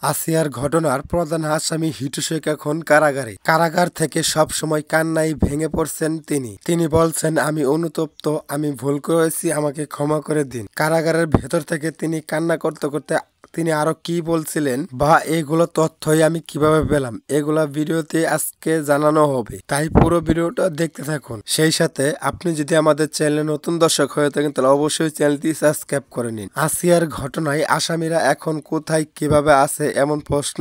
আসিয়ার ঘটনার প্রধান আসামি হিটু শেখ এখন কারাগারে। কারাগার থেকে সব সময় কান্নায় ভেঙে পড়ছেন তিনি বলছেন, আমি অনুতপ্ত, আমি ভুল করেছি, আমাকে ক্ষমা করে দিন। কারাগারের ভেতর থেকে তিনি কান্না করতে করতে তিনি আরো কি বলছিলেন বা এগুলো তথ্যই আমি কিভাবে পেলাম, এগুলা ভিডিওতে আজকে জানানো হবে, তাই পুরো ভিডিওটা দেখতে থাকুন। সেই সাথে আপনি যদি আমাদের চ্যানেলে নতুন দর্শক হয়ে থাকেন তাহলে অবশ্যই চ্যানেলটি সাবস্ক্রাইব করে নিন। আসিয়ার ঘটনায় আসামিরা এখন কোথায়, কিভাবে আছে, এমন প্রশ্ন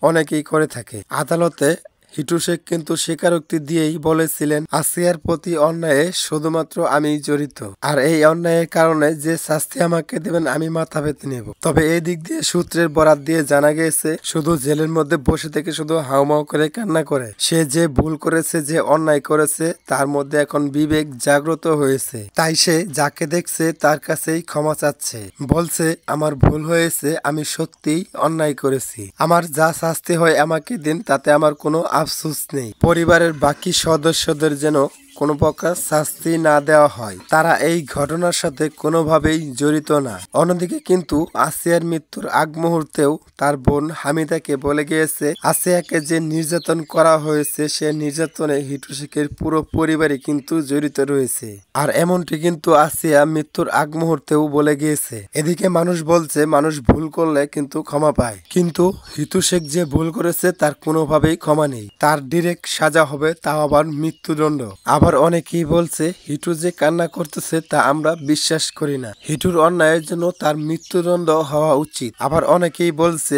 অনেকেই করে থাকে। আদালতে হিটু শেখ কিন্তু স্বীকারোক্তি দিয়েই বলেছিলেন, আসিয়ার প্রতি অন্যায়ে শুধুমাত্র আমি জড়িত, আর এই অন্যায়ের কারণে যে শাস্তি আমাকে দেবেন আমি মাথা পেতে নেব। তবে এই দিক দিয়ে সূত্রের বরাত দিয়ে জানা গেছে, শুধু জেলের মধ্যে বসে থেকে শুধু হাউমাউ করে কান্না করে। সে যে ভুল করেছে, যে অন্যায় করেছে, তার মধ্যে এখন বিবেক জাগ্রত হয়েছে। তাই সে যাকে দেখছে তার কাছেই ক্ষমা চাচ্ছে, বলছে আমার ভুল হয়েছে, আমি সত্যিই অন্যায় করেছি, আমার যা শাস্তি হয় আমাকে দিন, তাতে আমার কোনো আফসোস নেই। পরিবারের বাকি সদস্যদের যেন কোনো প্রকার শাস্তি না দেওয়া হয়, তারা এই ঘটনার সাথে কোনোভাবেই জড়িত না। অন্যদিকে কিন্তু আসিয়ার মৃত্যুর আগ মুহূর্তেও তার বোন হামিদাকে বলে গিয়েছে, আসিয়াকে যে নির্যাতন করা হয়েছে সে নির্যাতনে হিটু শেখের পুরো পরিবারই কিন্তু জড়িত রয়েছে। আর এমনটি কিন্তু আসিয়া মৃত্যুর আগ মুহূর্তেও বলে গিয়েছে। এদিকে মানুষ বলছে, মানুষ ভুল করলে কিন্তু ক্ষমা পায়, কিন্তু হিটু শেখ যে ভুল করেছে তার কোনোভাবেই ক্ষমা নেই, তার ডিরেক্ট সাজা হবে, তাও আবার মৃত্যুদণ্ড। আবার অনেকেই বলছে হিটু যে কান্না করতেছে তা আমরা বিশ্বাস করি না, হিটুর অন্যায়ের জন্য তার মৃত্যুদণ্ড হওয়া উচিত। আবার অনেকেই বলছে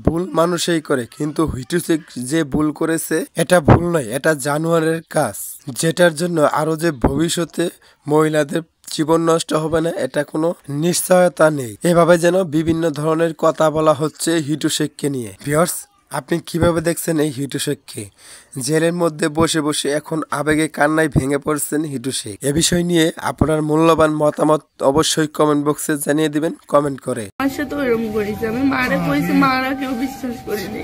ভুল মানুষই করে, কিন্তু হিটু শেখ যে ভুল করেছে এটা ভুল নয়, এটা জানোয়ারের কাজ, যেটার জন্য আরো যে ভবিষ্যতে মহিলাদের জীবন নষ্ট হবে না এটা কোনো নিশ্চয়তা নেই। এভাবে যেন বিভিন্ন ধরনের কথা বলা হচ্ছে হিটু শেখকে নিয়ে। ভিউয়ার্স, আপনি কিভাবে দেখছেন এই হিটু শেখকে? জেলের মধ্যে বসে বসে এখন আবেগে কান্নায় ভেঙে পড়ছেন হিটু শেখ। এ বিষয় নিয়ে আপনার মূল্যবান মতামত অবশ্যই কমেন্ট বক্সে জানিয়ে দিবেন কমেন্ট করে। আমার সাথে ওইরকম করেছে, আমি মারা কইছি, মারা কেউ বিশ্বাস করিনি।